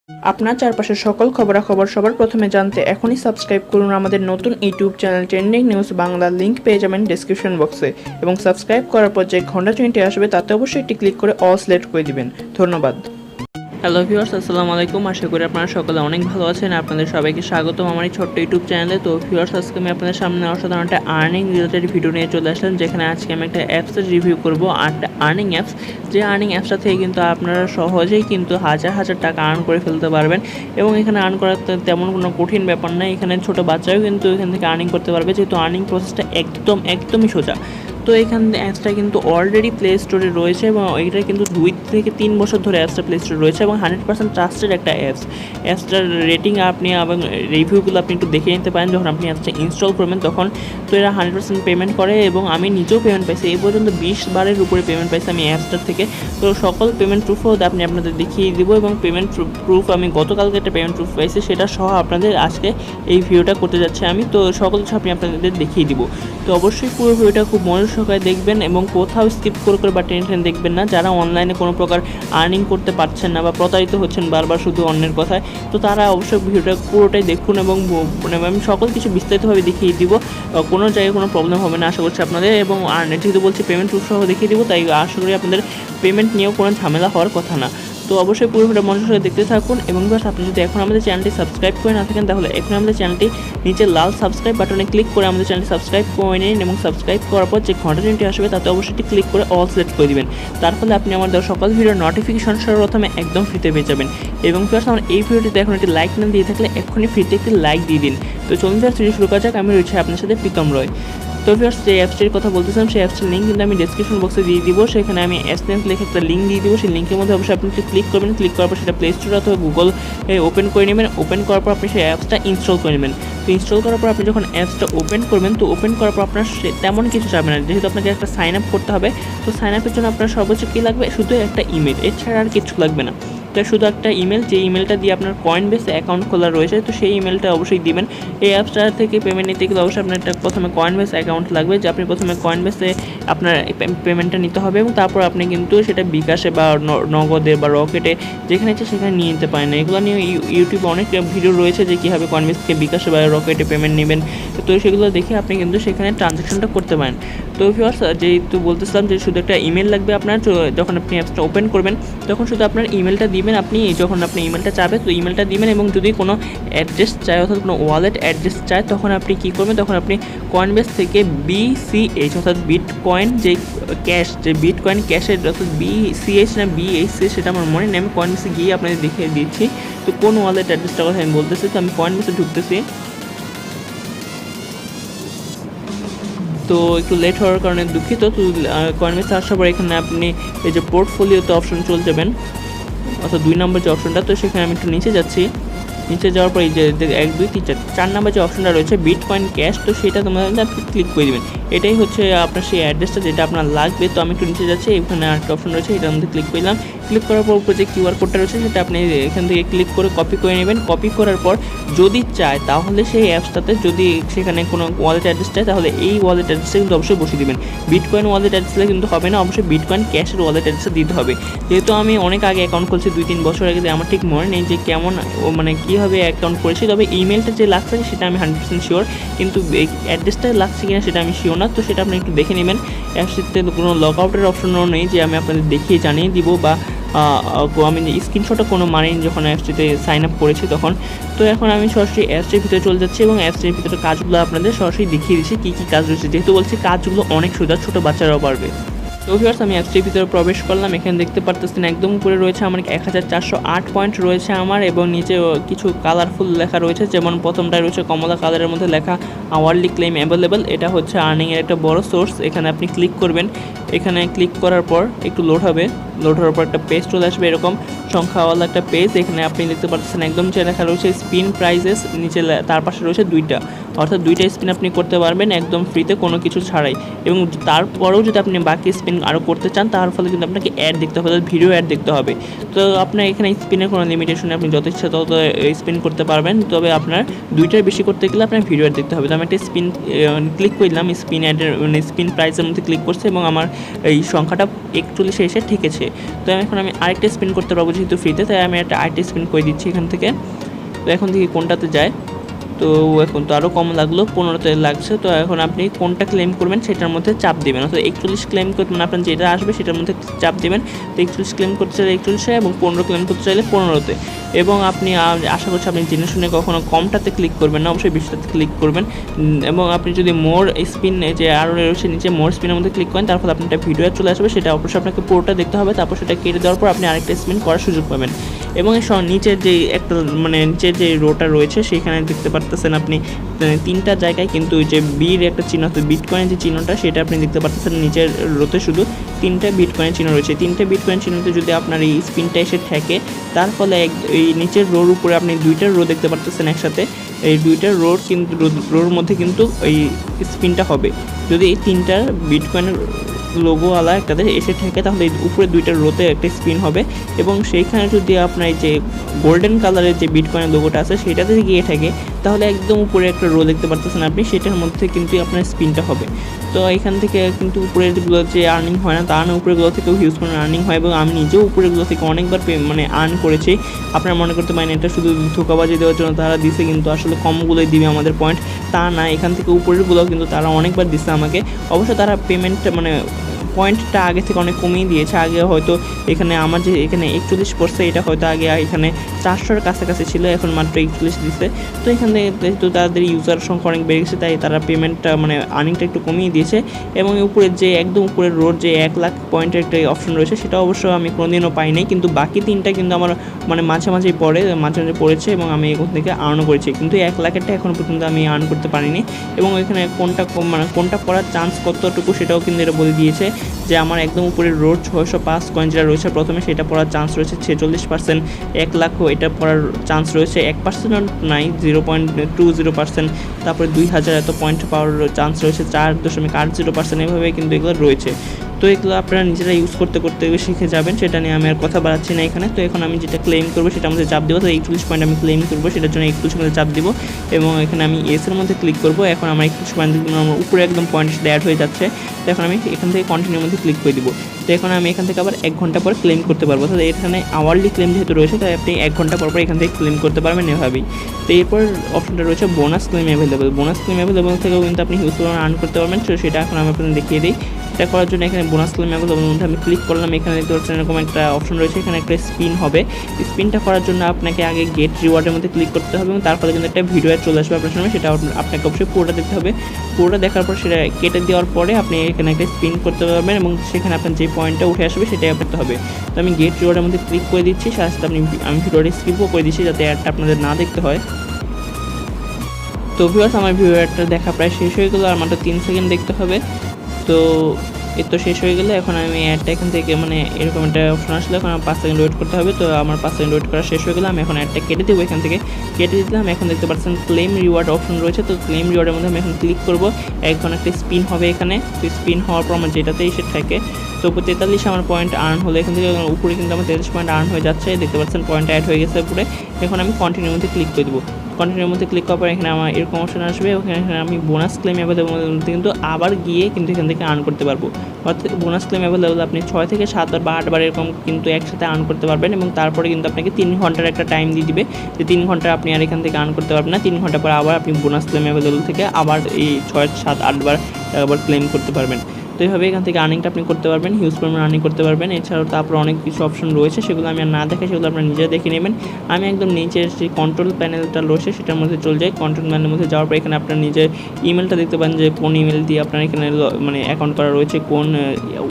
আপনার চারপাশের সকল খবরাখবর সবার প্রথমে জানতে এখনই সাবস্ক্রাইব করুন আমাদের নতুন YouTube channel trending news Bangla. Link পেয়ে যাবেন ডেসক্রিপশন বক্সে এবং সাবস্ক্রাইব করার পর যে ঘন্টা চিহ্নটি আসবে তাতে অবশ্যই একটি ক্লিক করে অল সিলেক্ট করে দিবেন। ধন্যবাদ। হ্যালো ভিউয়ার্স, আসসালামু আলাইকুম। আশা করি আপনারা সকলে অনেক ভালো আছেন। আপনাদের সবাইকে স্বাগতম আমার এই ছোট্ট ইউটিউব চ্যানেলে। তো ভিউয়ার্স, আজকে আমি আপনাদের সামনে অসাধারণ একটা আর্নিং রিলেটেড ভিডিও নিয়ে চলে আসলাম, যেখানে আজকে আমি একটা অ্যাপসের রিভিউ করব। একটা আর্নিং অ্যাপস, যে আর্নিং অ্যাপসটা থেকে কিন্তু আপনারা সহজেই কিন্তু হাজার হাজার টাকা আর্ন করে ফেলতে পারবেন। এবং এখানে আর্ন করার তেমন কোনো কঠিন ব্যাপার নয়। এখানে ছোটো বাচ্চাও কিন্তু এখান থেকে আর্নিং করতে পারবে, যেহেতু আর্নিং প্রসেসটা একদমই সোজা। তো এখানে অ্যাপসটা কিন্তু অলরেডি প্লে স্টোরে রয়েছে এবং এটা কিন্তু 2 থেকে 3 বছর ধরে অ্যাপসটা প্লে স্টোরে রয়েছে এবং 100% ট্রাস্টেড একটা অ্যাপসটার রেটিং আপনি এবং রিভিউগুলো আপনি একটু দেখে নিতে পারেন যখন আপনি অ্যাপসটা ইনস্টল করবেন তখন। তো এরা 100% পেমেন্ট করে এবং আমি নিজেও পেমেন্ট পাইছি। এই পর্যন্ত 20 বারের উপরে পেমেন্ট পাইছি আমি অ্যাপসটার থেকে। তো সকল পেমেন্ট প্রুফও আপনি আপনাদের দেখিয়ে দিব এবং পেমেন্ট প্রুফ আমি গতকালকে একটা পেমেন্ট প্রুফ পাইছি, সেটা সহ আপনাদের আজকে এই ভিডিওটা করতে যাচ্ছি আমি। তো সকল কিছু আমি আপনাদের দেখিয়ে দিব। তো অবশ্যই পুরো ভিডিওটা খুব মনোযোগ সহকারে দেখবেন এবং কোথাও স্কিপ করে বা টেনে দেখবেন না। যারা অনলাইনে কোনো প্রকার আর্নিং করতে পারছেন না বা প্রতারিত হচ্ছেন বারবার শুধু অন্যের কথায়, তো তারা অবশ্যই ভিডিওটা পুরোটাই দেখুন এবং আমি সকল কিছু বিস্তারিতভাবে দেখিয়ে দিব। কোনো জায়গায় কোনো প্রবলেম হবে না আশা করছি আপনাদের। এবং যেহেতু বলছি পেমেন্ট প্রুফ সহ দেখিয়ে দিব, তাই আশা করি আপনাদের পেমেন্ট নিয়েও কোনো ঝামেলা হওয়ার কথা না। তো অবশ্যই পুরো ভিডিও মনোযোগ সহকারে দেখতে থাকুন। এবং আপনি যদি এখন আমাদের চ্যানেলটি সাবস্ক্রাইব করে না থাকেন, তাহলে এখন আমাদের চ্যানেলটি নিচে লাল সাবস্ক্রাইব বাটনে ক্লিক করে আমাদের চ্যানেলটি সাবস্ক্রাইব করে নিন এবং সাবস্ক্রাইব করার পর যে ঘন্টা চিহ্নটি আসবে তাতে অবশ্যই ক্লিক করে অল সিলেক্ট করে দিবেন। তার ফলে আপনি আমাদের সকল ভিডিওর নোটিফিকেশন সর্বপ্রথমে একদম ফ্রিতে পেয়ে যাবেন। এবং প্লাস আমার এই ভিডিওটিতে এখন একটি লাইক না দিয়ে থাকলে এক্ষুনি ফ্রিতে একটি লাইক দিয়ে দিন। তো চলুন শুরু করা যাক। আমি রয়েছে আপনার সাথে প্রীতম রয়। তো ভিউয়ার্স, যে অ্যাপসটির কথা বলতেছিলাম সেই অ্যাপসটির লিঙ্ক কিন্তু আমি ডেসক্রিপশন বক্সে দিয়ে দিব। সেখানে আমি অ্যাপস লিখে একটা লিঙ্ক দিয়ে দিব। সেই লিঙ্কের মধ্যে অবশ্যই আপনি ক্লিক করবেন। ক্লিক করার পর সেটা প্লে স্টোর অথবা গুগল ওপেন করে নেবেন। ওপেন করার পর আপনি সেই অ্যাপসটা ইনস্টল করে নেবেন। তো ইনস্টল করার পর আপনি যখন অ্যাপসটা ওপেন করবেন, তো ওপেন করার পর আপনার তেমন কিছু চাবে না, যেহেতু আপনাকে একটা সাইন আপ করতে হবে। তো সাইন আপের জন্য আপনার সর্বোচ্চ কী লাগবে, শুধু একটা ইমেল, এছাড়া আর কিছু লাগবে না। তো শুধু একটা ইমেল, যে ইমেলটা দিয়ে আপনার কয়েনবেসে অ্যাকাউন্ট খোলা রয়েছে, তো সেই ইমেলটা অবশ্যই দিবেন। এই অ্যাপসটা থেকে পেমেন্ট নিতে গেলে অবশ্যই আপনার একটা প্রথমে কয়েনবেস অ্যাকাউন্ট লাগবে, যে আপনি প্রথমে কয়েনবেসে আপনার পেমেন্টটা নিতে হবে এবং তারপর আপনি কিন্তু সেটা বিকাশে বা নগদে বা রকেটে যেখানে ইচ্ছে সেখানে নিয়ে নিতে পারেন। এগুলো নিয়ে ইউটিউবে অনেক ভিডিও রয়েছে যে কীভাবে কয়েনবেস থেকে বিকাশে বা রকেটে পেমেন্ট নেবেন। তো সেগুলো দেখে আপনি কিন্তু সেখানে ট্রানজ্যাকশনটা করতে পারেন। তো ভিউয়ার্স, যেহেতু বলতেছিলাম যে শুধু একটা ইমেল লাগবে আপনার, যখন আপনি অ্যাপসটা ওপেন করবেন তখন শুধু আপনার ইমেলটা দিবেন। আপনি যখন আপনি ইমেলটা চাবে তো ইমেলটা দিবেন এবং যদি কোনো অ্যাড্রেস চায় অর্থাৎ কোনো ওয়ালেট অ্যাড্রেস চায় তখন আপনি কী করবেন, তখন আপনি কয়েনবেস থেকে BCH অর্থাৎ বিটকয়েন যে ক্যাশ, যে বিটকয়েন ক্যাশের অর্থাৎ BCH না BHC সেটা আমার মনে নেই, আমি কয়েনবেসে গিয়ে আপনাদের দেখিয়ে দিচ্ছি। তো কোন ওয়ালেট অ্যাড্রেসটার কথা আমি বলতেছি। তো আমি কয়েনবেসে ঢুকতেছি। তো একটু লেট হওয়ার কারণে দুঃখিত। তো কয়েনবেসে আসার পর এখানে আপনি এই যে পোর্টফোলিওতে অপশন চলে যাবেন, অর্থাৎ 2 নম্বর যে অপশনটা, তো সেখানে আমি একটু নিচে যাচ্ছি। নিচে যাওয়ার পর এই যে 1 2 3 4 নম্বর যে অপশনটা রয়েছে বিটকয়েন ক্যাশ, তো সেটা তোমাদের আপনি ক্লিক করে দেবেন। এটাই হচ্ছে আপনার সেই অ্যাড্রেসটা যেটা আপনার লাগবে। তো আমি একটু নিচে যাচ্ছি, এখানে আরেকটা অপশন রয়েছে, এটার মধ্যে ক্লিক করলাম। ক্লিক করার পর উপরে যে QR কোডটা রয়েছে সেটা আপনি এখান থেকে ক্লিক করে কপি করে নেবেন। কপি করার পর যদি চায় তাহলে সেই অ্যাপসটাতে যদি সেখানে কোনো ওয়ালেট অ্যাড্রেস চায় তাহলে এই ওয়ালেট অ্যাড্রেসটা কিন্তু অবশ্যই বসিয়ে দেবেন। বিটকয়েন ওয়ালেট অ্যাড্রেসটা কিন্তু হবে না, অবশ্যই বিটকয়েন ক্যাশের ওয়ালেট অ্যাড্রেসটা দিতে হবে। যেহেতু আমি অনেক আগে অ্যাকাউন্ট খুলছি, 2-3 বছর আগে, আমার ঠিক মনে নেই যে কেমন মানে কীভাবে অ্যাকাউন্ট করেছি। তবে ইমেলটা যে লাগছে সেটা আমি 100% শিওর, কিন্তু অ্যাড্রেসটা লাগছে কিনা সেটা আমি শিওর না। তো সেটা আপনি একটু দেখে নেবেন। অ্যাপসটিতে কোনো লগ আউটের অপশনও নেই যে আমি আপনাদের দেখিয়ে জানিয়ে দিব বা আমি স্ক্রিনশটও কোনো মানিনি যখন অ্যাপসটিতে সাইন আপ করেছি তখন। তো এখন আমি সরাসরি অ্যাপসটির ভিতরে চলে যাচ্ছি এবং অ্যাপসটির ভিতরে কাজগুলো আপনাদের সরাসরি দেখিয়ে দিচ্ছি কী কী কাজ রয়েছে। যেহেতু বলছি কাজগুলো অনেক সোজা, ছোটো বাচ্চারাও পারবে। তো ভিউয়ার্স, আমি অ্যাপসটির ভিতরে প্রবেশ করলাম। এখানে দেখতে পারতেছেন একদম উপরে রয়েছে আমার 1408 পয়েন্ট রয়েছে আমার, এবং নিচে কিছু কালারফুল লেখা রয়েছে। যেমন প্রথমটায় রয়েছে কমলা কালারের মধ্যে লেখা আওয়ারলি ক্লেম অ্যাভেলেবেল। এটা হচ্ছে আর্নিংয়ের একটা বড় সোর্স। এখানে আপনি ক্লিক করবেন। এখানে ক্লিক করার পর একটু লোড হবে। লোড হওয়ার পর একটা পেজ চলে আসবে, এরকম সংখ্যাওয়ালা একটা পেজ। এখানে আপনি দেখতে পাচ্ছেন একদম যে লেখা রয়েছে স্পিন প্রাইজেস, নিচে তার পাশে রয়েছে 2টা, অর্থাৎ 2টা স্পিন আপনি করতে পারবেন একদম ফ্রিতে, কোনো কিছু ছাড়াই। এবং তারপরেও যদি আপনি বাকি স্পিন আরও করতে চান তার ফলে কিন্তু আপনাকে অ্যাড দেখতে হবে, ভিডিও অ্যাড দেখতে হবে। তো আপনার এখানে স্পিনের কোনো লিমিটেশন, আপনি যত ইচ্ছা তত স্পিন করতে পারবেন। তবে আপনার 2টার বেশি করতে গেলে আপনার ভিডিও অ্যাড দেখতে হবে। তো আমি একটা স্পিন ক্লিক করলাম, স্পিন অ্যাডের স্পিন প্রাইসের মধ্যে ক্লিক করছি এবং আমার এই সংখ্যাটা 41 এসে ঠেকেছে। তো এখন আমি আরেকটা স্পিন করতে পারবো যেহেতু ফ্রিতে, তাই আমি আরেকটা স্পিন করে দিচ্ছি এখান থেকে। তো এখন দেখি কোনটাতে যায়। তো এখন তো আরও কম লাগলো, 15তে লাগছে। তো এখন আপনি কোনটা ক্লেম করবেন সেটার মধ্যে চাপ দেবেন, অর্থাৎ 41 ক্লেম করতে মানে আপনার যেটা আসবে সেটার মধ্যে চাপ দেবেন। তো 41 ক্লেম করতে চাইলে 41-এ এবং 15 ক্লেম করতে চাইলে 15তে। এবং আপনি আশা করছি আপনি জেনে শুনে কখনো কমটাতে ক্লিক করবেন না, অবশ্যই 20টাতে ক্লিক করবেন। এবং আপনি যদি মোর স্পিন যে আরও রয়েছে নিচে মোর স্পিনের মধ্যে ক্লিক করেন, তার ফলে আপনার একটা ভিডিও চলে আসবে, সেটা অবশ্যই আপনাকে পুরোটা দেখতে হবে। তারপর সেটা কেটে দেওয়ার পর আপনি আরেকটা স্পিন করার সুযোগ পাবেন। এবং নিচের যে একটা মানে নিচের যে রোটা রয়েছে সেখানে দেখতে পারতেছেন আপনি 3টা জায়গায় কিন্তু যে বির একটা চিহ্ন, বিটকয়েনের যে চিহ্নটা সেটা আপনি দেখতে পারতেছেন নিচের রোতে শুধু 3টা বিটকয়েন চিহ্ন রয়েছে। 3টে বিটকয়েন চিহ্নতে যদি আপনার এই স্পিনটা এসে থাকে, তার ফলে এই নিচের রোর উপরে আপনি 2টা রো দেখতে পারতেছেন একসাথে। এই 2টা রোর কিন্তু রোর মধ্যে কিন্তু এই স্পিনটা হবে। যদি এই 3টা বিটকয়েনের লোগোওয়ালা একটাতে এসে থাকে, তাহলে উপরে 2টা রোতে একটা স্পিন হবে। এবং সেইখানে যদি আপনার যে গোল্ডেন কালারের যে বিটকয়েনের লোগোটা আছে সেটাতে গিয়ে থাকে, তাহলে একদম উপরে একটা রো দেখতে পারতেছেন আপনি, সেটার মধ্যে কিন্তু আপনার স্পিনটা হবে। তো এখান থেকে কিন্তু উপরেরগুলো যে আর্নিং হয় না তা না, উপরেগুলো থেকেও হিউজ পরিমাণ আর্নিং হয়। এবং আমি নিজেও উপরেগুলো থেকে অনেকবার আর্ন করেছি। আপনারা মনে করতে পারেন এটা শুধু ধোঁকাবাজি দেওয়ার জন্য তারা দিছে, কিন্তু আসলে কমগুলোই দিবে আমাদের পয়েন্ট, তা না। এখান থেকে উপরেরগুলো কিন্তু তারা অনেকবার দিচ্ছে আমাকে। অবশ্য তারা পেমেন্টটা পয়েন্টটা আগে থেকে অনেক কমিয়ে দিয়েছে। আগে হয়তো এখানে আমার যে এখানে 41 পড়ছে, এটা হয়তো আগে এখানে 400-এর কাছাকাছি ছিল, এখন মাত্র 41 দিচ্ছে। তো এখান থেকে যেহেতু তাদের ইউজার সংখ্যা অনেক বেড়ে গেছে, তাই তারা পেমেন্টটা আর্নিংটা একটু কমিয়ে দিয়েছে। এবং উপরের যে একদম উপরের রোড যে 1 লাখ পয়েন্টের একটা অপশন রয়েছে, সেটা অবশ্য আমি কোনোদিনও পাই নাই, কিন্তু বাকি 3টা কিন্তু আমার মাঝে মাঝে পড়েছে এবং আমি এখান থেকে আর্নও করেছি। কিন্তু 1 লাখেরটা এখনও পর্যন্ত আমি আর্ন করতে পারিনি। এবং এখানে কোনটা পড়ার চান্স কতটুকু সেটাও কিন্তু এটা বলে দিয়েছে, যে আমার একদম উপরের রোড 605 কয়েন যেটা রয়েছে প্রথমে, সেটা পড়ার চান্স রয়েছে 46%। 1 লাখও এটা পড়ার চান্স রয়েছে 1%ও নাই, 0.20%। তারপরে 2000 এত পয়েন্ট পাওয়ার চান্স রয়েছে 4.80%। এভাবে কিন্তু এগুলো রয়েছে। তো এগুলো আপনারা নিজেরা ইউজ করতে করতে শিখে যাবেন, সেটা নিয়ে আমি আর কথা বাড়াচ্ছি না এখানে। তো এখন আমি যেটা ক্লেম করবো সেটার মধ্যে চাপ দেবো। তো 41 পয়েন্ট আমি ক্লেম করবো, সেটার জন্য 41 মধ্যে চাপ দিব এবং এখানে আমি এসের মধ্যে ক্লিক করবো। এখন আমার 41 পয়েন্ট আমার উপরে একদম পয়েন্ট সেটা অ্যাড হয়ে যাচ্ছে। তো এখন আমি এখান থেকে কন্টিনিউর মধ্যে ক্লিক করে দিব। তো এখন আমি এখান থেকে আবার 1 ঘন্টা পর ক্লেম করতে পারবো। তো এখানে আওয়ারলি ক্লেম যেহেতু রয়েছে, তাই আপনি 1 ঘন্টা পর এখান থেকে ক্লেম করতে পারবেন এভাবেই। তো এরপর অপশনটা রয়েছে bonus claim available. Bonus claim available থেকেও কিন্তু আপনি হিউজ পরিমাণ আর্ন করতে পারবেন। তো সেটা এখন আমি আপনাদের দেখিয়ে দিই। এটা করার জন্য এখানে বোনাস ক্লেম অ্যাভেলেবল মধ্যে আমি ক্লিক করলাম। এখানে দেখতে পাচ্ছেন এরকম একটা অপশন রয়েছে, এখানে একটা স্পিন হবে। স্পিনটা করার জন্য আপনাকে আগে গেট রিওয়ার্ডের মধ্যে ক্লিক করতে হবে এবং তারপরে কিন্তু একটা ভিডিও চলে আসবে আপনার সামনে, সেটা আপনাকে অবশ্যই পুরোটা দেখতে হবে। পুরোটা দেখার পর সেটা কেটে দেওয়ার পরে আপনি এখানে একটা স্পিন করতে পারবেন এবং সেখানে আপনার যে পয়েন্টটা উঠে আসবে সেটাই করতে হবে। তো আমি গেট রিওয়ার্ডের মধ্যে ক্লিক করে দিচ্ছি, সাথে আমি ভিডিওটা স্কিপও করে দিচ্ছি যাতে অ্যাডটা আপনাদের না দেখতে হয়। তো ভিউয়ার্স, আমার ভিডিওটা দেখা প্রায় শেষ হয়ে গেল, আর মাত্র 3 সেকেন্ড দেখতে হবে। তো এর তো শেষ হয়ে গেলে এখন আমি অ্যাডটা এখান থেকে এরকম একটা অপশন আসলে এখন আমার 5 সেকেন্ড ওয়েট করতে হবে। তো আমার 5 সেকেন্ড ওয়েট করা শেষ হয়ে গেলে আমি এখন অ্যাডটা কেটে দেবো। এখান থেকে কেটে দিলাম। এখন দেখতে পাচ্ছেন ক্লেম রিওয়ার্ড অপশন রয়েছে। তো ক্লেম রিওয়ার্ডের মধ্যে আমি এখন ক্লিক করবো। এখন একটা স্পিন হবে এখানে। তো স্পিন হওয়ার পর আমার যেটাতে এসে থাকে, তো 43 আমার পয়েন্ট আর্ন হলো। এখান থেকে উপরে কিন্তু আমার 43 পয়েন্ট আর্ন হয়ে যাচ্ছে, দেখতে পাচ্ছেন পয়েন্ট অ্যাড হয়ে গেছে উপরে। এখন আমি কন্টিনিউর মধ্যে ক্লিক করে দেবো। কন্টিনিউর মধ্যে ক্লিক করার পর এখানে আমার এরকম অপশন আসবে, ওখানে আমি বোনাস ক্লেম অ্যাভেলেবল মধ্যে কিন্তু আবার গিয়ে কিন্তু এখান থেকে আর্ন করতে পারবো। অর্থাৎ বোনাস ক্লেম অ্যাভেলেবল আপনি 6 থেকে 7 বার বা 8 বার এরকম কিন্তু একসাথে আর্ন করতে পারবেন এবং তারপরে কিন্তু আপনাকে 3 ঘন্টার একটা টাইম দিয়ে দিবে, যে 3 ঘন্টা আপনি আর এখান থেকে আর্ন করতে পারবেন না। 3 ঘন্টা পর আবার আপনি বোনাস ক্লেম অ্যাভেলেবল থেকে আবার এই 6, 7, 8 বার আবার ক্লেম করতে পারবেন। তো এইভাবে এখান থেকে আর্নিংটা আপনি করতে পারবেন, হিউজ পরিমাণ আর্নিং করতে পারবেন। এছাড়াও তারপর অনেক কিছু অপশন রয়েছে, সেগুলো আমি আর না দেখে সেগুলো আপনারা নিজে দেখে নেবেন। আমি একদম নিচের যে কন্ট্রোল প্যানেলটা রয়েছে সেটার মধ্যে চলে যাই। কন্ট্রোল প্যানেলের মধ্যে যাওয়ার পর এখানে আপনার নিজের ইমেলটা দেখতে পান, যে কোন ইমেল দিয়ে আপনার এখানে অ্যাকাউন্ট করা রয়েছে, কোন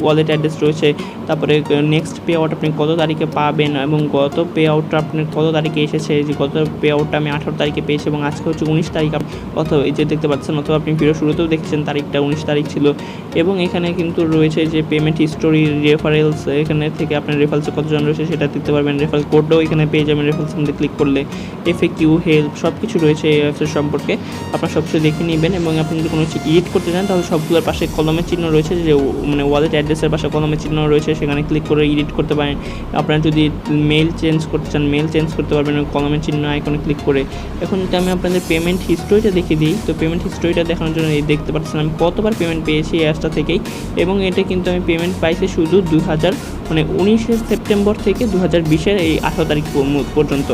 ওয়ালেট অ্যাড্রেস রয়েছে, তারপরে নেক্সট পে আউট আপনি কত তারিখে পাবেন এবং গত পে আউটটা আপনার কত তারিখে এসেছে। যে গত পে আউটটা আমি 18 তারিখে পেয়েছি এবং আজকে হচ্ছে 19 তারিখ, অথবা এই যে দেখতে পাচ্ছেন, অথবা আপনি ভিডিও শুরুতেও দেখেছেন তারিখটা 19 তারিখ ছিল। এবং এখানে কিন্তু রয়েছে যে পেমেন্ট হিস্টোরি, রেফারেলস, এখানে থেকে আপনার রেফারেলসে কতজন রয়েছে সেটা দেখতে পারবেন। রেফারেল কোডও এখানে পেয়ে যাবেন রেফারেলসের মধ্যে ক্লিক করলে। এফএকিউ, হেল্প সব কিছু রয়েছে এই অ্যাপসের সম্পর্কে, আপনার সব কিছু দেখে নেবেন। এবং আপনি যদি কোনো কিছু এডিট করতে চান তাহলে সবগুলোর পাশে কলমের চিহ্ন রয়েছে, যে ওয়ালেট অ্যাড্রেসের পাশে কলমের চিহ্ন রয়েছে, সেখানে ক্লিক করে এডিট করতে পারেন। আপনারা যদি মেল চেঞ্জ করতে চান মেল চেঞ্জ করতে পারবেন কলমের চিহ্ন আইকনে ক্লিক করে। এখন যদি আমি আপনাদের পেমেন্ট হিস্টোরিটা দেখিয়ে দিই, তো পেমেন্ট হিস্টোরিটা দেখানোর জন্য এই দেখতে পাচ্ছেন আমি কতবার পেমেন্ট পেয়েছি এই অ্যাপসটা থেকেই। এবং এটা কিন্তু আমি পেমেন্ট পাইছি শুধু 19 সেপ্টেম্বর থেকে 2020-এর এই 18 তারিখ পর্যন্ত।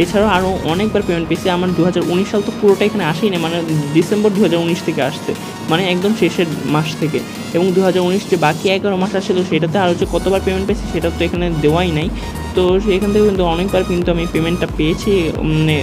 এছাড়াও আরও অনেকবার পেমেন্ট পেয়েছি। আমার 2019 সাল তো পুরোটা এখানে আসেই না, মানে ডিসেম্বর 2019 থেকে আসছে, মানে একদম শেষের মাস থেকে। এবং 2019 যে বাকি 11 মাস আসছিল সেটাতে আরও যে কতবার পেমেন্ট পেয়েছি সেটা তো এখানে দেওয়াই নাই। তো সেখান থেকে কিন্তু অনেকবার কিন্তু আমি পেমেন্টটা পেয়েছি, মানে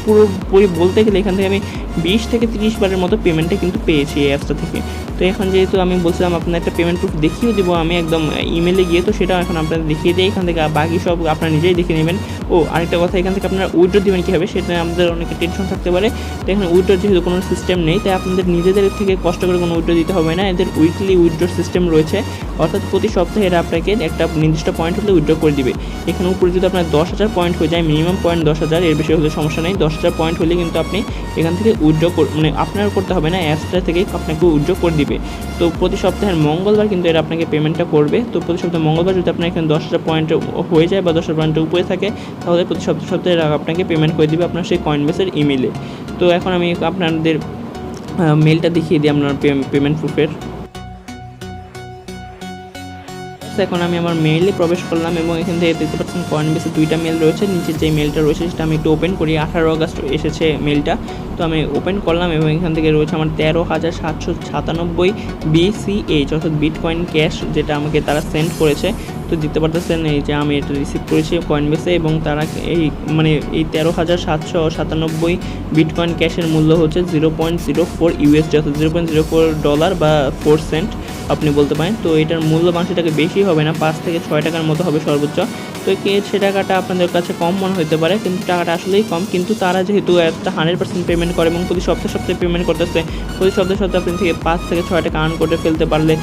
পুরোপুরি বলতে গেলে এখান থেকে আমি 20 থেকে 30 বারের মতো পেমেন্টটা কিন্তু পেয়েছি এই অ্যাপসটা থেকে। তো এখন যেহেতু আমি বলছিলাম আপনার একটা পেমেন্ট প্রুফ দেখিয়ে দেবো আমি একদম ইমেলে গিয়ে, তো সেটা এখন আপনাদের দেখিয়ে দিই। এখান থেকে বাকি সব আপনারা নিজেই দেখে নেবেন। ও আরেকটা কথা, এখান থেকে আপনারা উইথড্র দেবেন কীভাবে সেটা আমাদের অনেকে টেনশন থাকতে পারে। তো এখানে উইথড্র যেহেতু কোনো সিস্টেম নেই, তাই আপনাদের নিজেদের থেকে কষ্ট করে কোনো উইথড্র দিতে হবে না। এদের উইকলি উইথড্র সিস্টেম রয়েছে, অর্থাৎ প্রতি সপ্তাহে এরা আপনাকে একটা নির্দিষ্ট পয়েন্ট হলে উইথড্র করে দিবে। এখানে উপরে যদি আপনার 10,000 পয়েন্ট হয়ে যায়, মিনিমাম পয়েন্ট 10,000, এর বেশি হলে সমস্যা নেই। 10,000 পয়েন্ট হলে কিন্তু আপনি এখান থেকে উইথড্র মানে আপনার করতে হবে না, অ্যাপসটা থেকেই আপনাকে উইথড্র করে দিবে। তো প্রতি সপ্তাহের মঙ্গলবার কিন্তু এরা আপনাকে পেমেন্টটা করবে। তো প্রতি সপ্তাহে মঙ্গলবার যদি আপনার এখানে 10,000 পয়েন্ট হয়ে যায় বা 10,000 পয়েন্টের উপরে থাকে, তাহলে প্রতি সপ্তাহে এরা আপনাকে পেমেন্ট করে দিবে আপনার সেই কয়েনবেসের ইমেলে। তো এখন আমি আপনাদের মেলটা দেখিয়ে দিই আপনার পেমেন্ট প্রুফের। এখন আমি আমার মেইলে প্রবেশ করলাম এবং এখান থেকে দেখতে পাচ্ছেন কয়েনবেসে 2টা মেল রয়েছে। নিচে যে মেলটা রয়েছে সেটা আমি একটু ওপেন করি। 18 আগস্ট এসেছে মেলটা, তো আমি ওপেন করলাম এবং এখান থেকে রয়েছে আমার 13,797 BCH অর্থাৎ বিটকয়েন ক্যাশ, যেটা আমাকে তারা সেন্ড করেছে। তো দেখতে পারতেছেন এই যে আমি এটা রিসিভ করেছি কয়েনবেসে, এবং তারা এই 13,797 বিটকয়েন ক্যাশের মূল্য হচ্ছে 0.04 USD অর্থাৎ $0.04 বা 4 সেন্ট আপনি বলতে পারেন। তো এটার মূল্য সেটাকে বেশি হবে না, 5 থেকে 6 টাকার মতো হবে সর্বোচ্চ। তো সে টাকাটা আপনাদের কাছে কম মনে হতে পারে, কিন্তু টাকাটা আসলেই কম। কিন্তু তারা যেহেতু একটা 100% পেমেন্ট করে এবং প্রতি সপ্তাহে পেমেন্ট করতেছে, প্রতি সপ্তাহে আপনি থেকে 5 থেকে 6 টাকা আর্ন করে ফেলতে পারলে,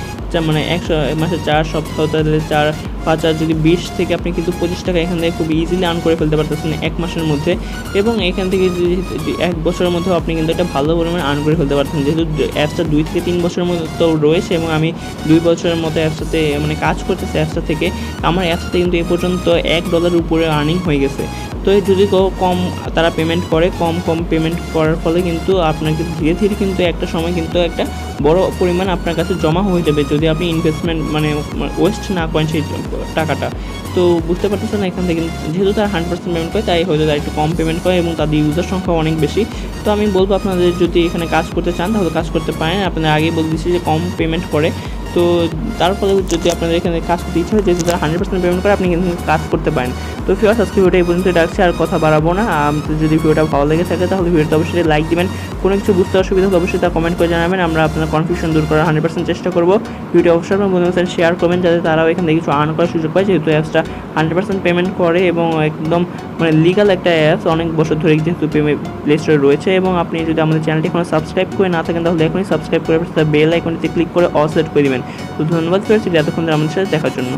মানে 1 মাসে 4 সপ্তাহ, তাহলে 4-5 আর যদি 20 থেকে আপনি কিন্তু 25 টাকা এখান থেকে খুব ইজিলি আর্ন করে ফেলতে পারতেছেন 1 মাসের মধ্যে। এবং এখান থেকে যদি 1 বছরের মধ্যেও আপনি কিন্তু একটা ভালো পরিমাণে আর্ন করে ফেলতে পারতেন, যেহেতু অ্যাপসটা 2 থেকে 3 বছরের মতো রয়েছে এবং আমি 2 বছরের মতো অ্যাপসটাতে মানে কাজ করতেছি অ্যাপসটা থেকে। আমার অ্যাপসটাতে কিন্তু এ পর্যন্ত $1 উপরে আর্নিং হয়ে গেছে। তো যদি কম তারা পেমেন্ট করে, কম পেমেন্ট করার ফলে কিন্তু আপনাকে ধীরে ধীরে কিন্তু একটা সময় কিন্তু একটা বড় পরিমাণ আপনার কাছে জমা হয়ে যাবে যদি আপনি ইনভেস্টমেন্ট মানে ওয়েস্ট না করেন সেই টাকাটা। তো বুঝতে পারতেছেন এখান থেকে যেহেতু তারা 100% পেমেন্ট করে, তাই হয়তো তারা একটু কম পেমেন্ট করে এবং তাদের ইউজার সংখ্যা অনেক বেশি। তো আমি বলবো আপনাদের যদি এখানে কাজ করতে চান তাহলে কাজ করতে পারেন। আপনাদের আগেই বলে দিচ্ছি যে কম পেমেন্ট করে, তো তারপরে যদি আপনাদের এখানে কাজ করতে ইচ্ছা হয়, যেহেতু তারা 100% পেমেন্ট করে, আপনি কিন্তু কাজ করতে পারেন। তো ভিউয়ার্স, আজকে ভিডিওটা এই পর্যন্ত রাখছি, আর কথা বাড়াবো না। যদি ভিডিওটা ভালো লেগে থাকে তাহলে ভিডিওটা অবশ্যই লাইক দিবেন। কোনো কিছু বুঝতে অসুবিধা হলে অবশ্যই তা কমেন্ট করে জানাবেন। আমরা আপনার কনফিউশন দূর করার 100% চেষ্টা করবো। ভিডিও অবশ্যই আপনার বন্ধুদের সাথে শেয়ার করবেন, যাতে তারাও এখান থেকে কিছু আর্ন করার সুযোগ পায়, যেহেতু অ্যাপসটা 100% পেমেন্ট করে এবং একদম মানে লিগাল একটা অ্যাপস, অনেক বছর ধরে যেহেতু প্লে স্টোরে রয়েছে। এবং আপনি যদি আমাদের চ্যানেলটি এখনো সাবস্ক্রাইব করে না থাকেন তাহলে এখনই সাবস্ক্রাইব করে বেল আইকনটিতে ক্লিক করে অল সেট করে দিবেন। তো ধন্যবাদ ফিরছি এতক্ষণ আমাদের সাথে দেখার জন্য।